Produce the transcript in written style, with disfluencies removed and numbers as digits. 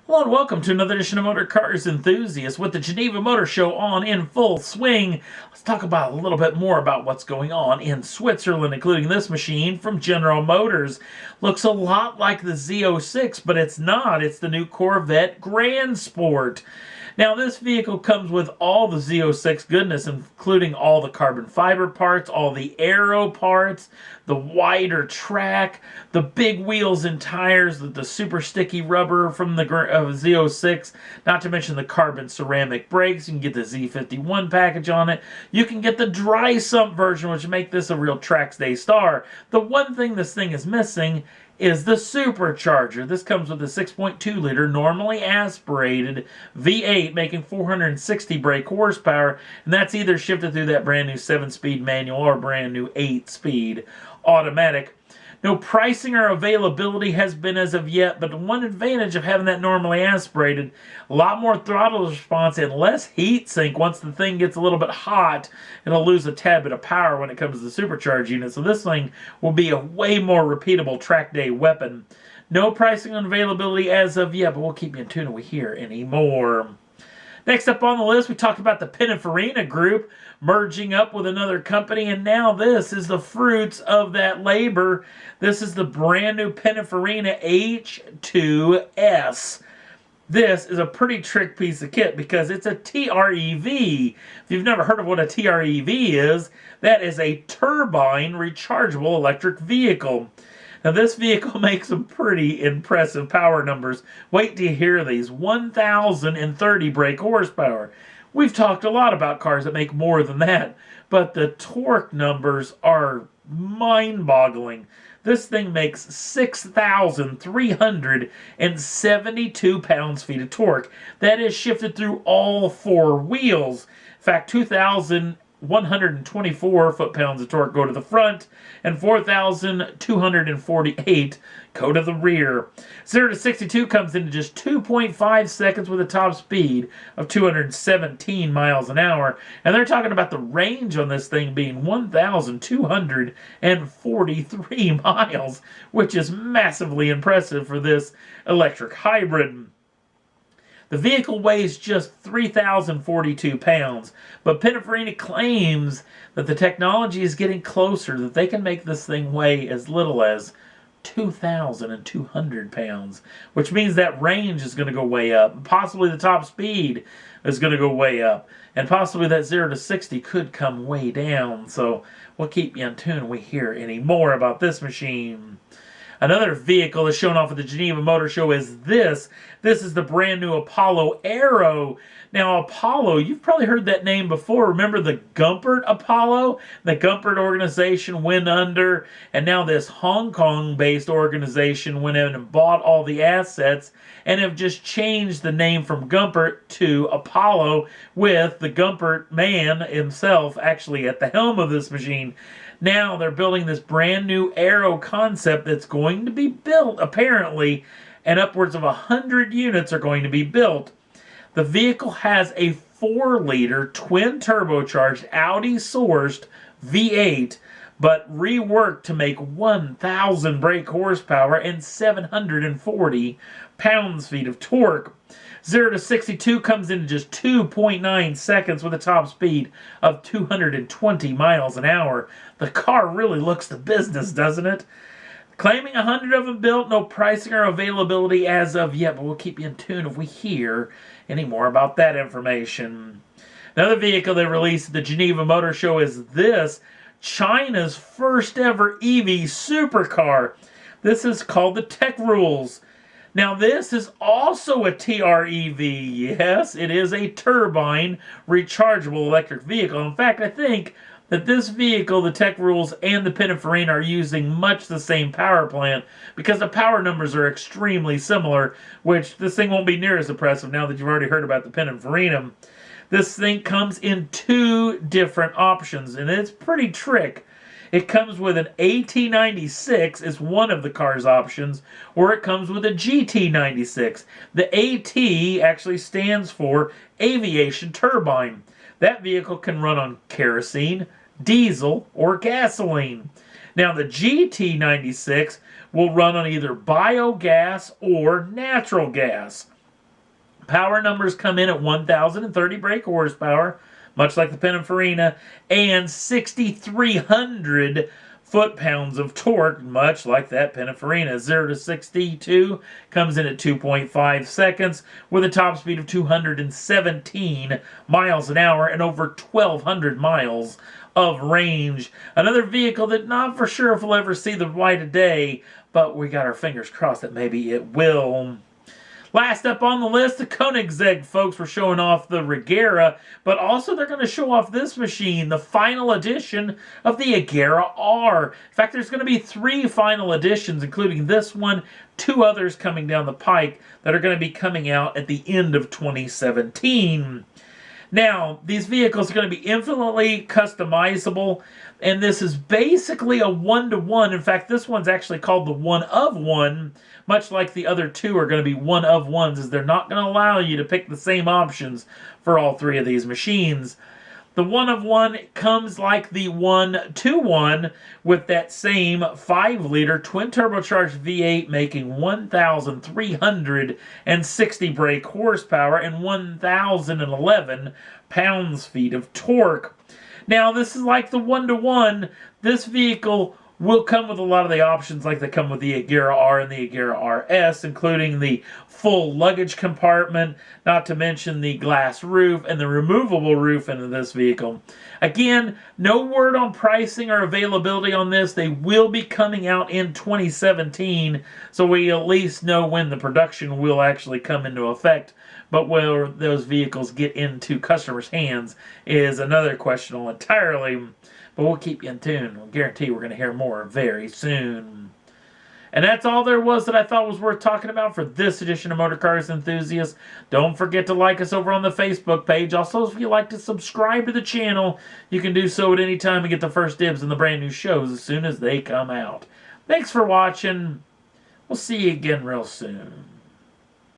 Hello and welcome to another edition of Motor Cars Enthusiasts with the Geneva Motor Show on in full swing. Let's talk about a little bit more about what's going on in Switzerland, including this machine from General Motors. Looks a lot like the Z06, but it's not. It's the new Corvette Grand Sport. Now, this vehicle comes with all the Z06 goodness, including all the carbon fiber parts, all the aero parts, the wider track, the big wheels and tires, the super sticky rubber from the Z06, not to mention the carbon ceramic brakes. You can get the Z51 package on it. You can get the dry sump version, which make this a real track day star. The one thing this thing is missing is the supercharger. This comes with a 6.2 liter normally aspirated V8 making 460 brake horsepower, and that's either shifted through that brand new 7-speed manual or brand new 8-speed automatic. No pricing or availability has been as of yet, but one advantage of having that normally aspirated, a lot more throttle response and less heat sink. Once the thing gets a little bit hot, it'll lose a tad bit of power when it comes to the supercharged unit. So this thing will be a way more repeatable track day weapon. No pricing and availability as of yet, but we'll keep you in tune if we hear any more. Next up on the list, we talked about the Pininfarina group merging up with another company, and now this is the fruits of that labor. This is the brand new Pininfarina H2-S. This is a pretty trick piece of kit because it's a TREV. If you've never heard of what a TREV is, that is a turbine rechargeable electric vehicle. Now, this vehicle makes some pretty impressive power numbers. Wait till you hear these. 1,030 brake horsepower. We've talked a lot about cars that make more than that, but the torque numbers are mind-boggling. This thing makes 6,372 pounds-feet of torque. That is shifted through all four wheels. In fact, 2,124 foot-pounds of torque go to the front, and 4,248 go to the rear. 0 to 62 comes in just 2.5 seconds with a top speed of 217 miles an hour. And they're talking about the range on this thing being 1,243 miles, which is massively impressive for this electric hybrid. The vehicle weighs just 3,042 pounds, but Pininfarina claims that the technology is getting closer, that they can make this thing weigh as little as 2,200 pounds, which means that range is going to go way up. Possibly the top speed is going to go way up, and possibly that 0 to 60 could come way down. So we'll keep you in tune when we hear any more about this machine. Another vehicle that's shown off at the Geneva Motor Show is this. This is the brand new Apollo Aero. Now, Apollo, you've probably heard that name before. Remember the Gumpert Apollo? The Gumpert organization went under, and now this Hong Kong-based organization went in and bought all the assets and have just changed the name from Gumpert to Apollo, with the Gumpert man himself actually at the helm of this machine. Now they're building this brand new Aero concept that's going to be built, apparently, and upwards of 100 units are going to be built. The vehicle has a 4-liter twin turbocharged Audi-sourced V8, but reworked to make 1,000 brake horsepower and 740 pounds-feet of torque. 0 to 62 comes in just 2.9 seconds with a top speed of 220 miles an hour. The car really looks the business, doesn't it? Claiming 100 of them built, no pricing or availability as of yet, but we'll keep you in tune if we hear any more about that information. Another vehicle they released at the Geneva Motor Show is this, China's first ever EV supercar. This is called the Techrules. Now, this is also a TREV. Yes, it is a turbine rechargeable electric vehicle. In fact, I think that this vehicle, the Techrules and the Pininfarina, are using much the same power plant because the power numbers are extremely similar, which this thing won't be near as impressive now that you've already heard about the Pininfarina. This thing comes in 2 different options, and it's pretty trick. It comes with an AT96 as one of the car's options, or it comes with a GT96. The AT actually stands for Aviation Turbine. That vehicle can run on kerosene, diesel, or gasoline. Now, the GT96 will run on either biogas or natural gas. Power numbers come in at 1,030 brake horsepower, much like the Pininfarina, and 6,300 foot-pounds of torque, much like that Pininfarina. 0 to 62 comes in at 2.5 seconds with a top speed of 217 miles an hour and over 1,200 miles of range. Another vehicle that not for sure if we'll ever see the light of day, but we got our fingers crossed that maybe it will. Last up on the list, the Koenigsegg folks were showing off the Agera, but also they're going to show off this machine, the final edition of the Agera R. In fact, there's going to be 3 final editions, including this one, 2 others coming down the pike that are going to be coming out at the end of 2017. Now, these vehicles are going to be infinitely customizable, and this is basically a one-to-one. In fact, this one's actually called the one-of-one, much like the other 2 are going to be one-of-ones, as they're not going to allow you to pick the same options for all 3 of these machines. The one-of-one comes like the one-to-one with that same 5-liter twin-turbocharged V8 making 1,360 brake horsepower and 1,011 pounds-feet of torque. Now, this is like the one-to-one. This vehicle will come with a lot of the options like they come with the Agera R and the Agera RS, including the full luggage compartment, not to mention the glass roof and the removable roof into this vehicle. Again, no word on pricing or availability on this. They will be coming out in 2017, so we at least know when the production will actually come into effect. But where those vehicles get into customers' hands is another question entirely. But we'll keep you in tune. We'll guarantee we're going to hear more very soon. And that's all there was that I thought was worth talking about for this edition of Motor Cars Enthusiasts. Don't forget to like us over on the Facebook page. Also, if you'd like to subscribe to the channel, you can do so at any time and get the first dibs on the brand new shows as soon as they come out. Thanks for watching. We'll see you again real soon.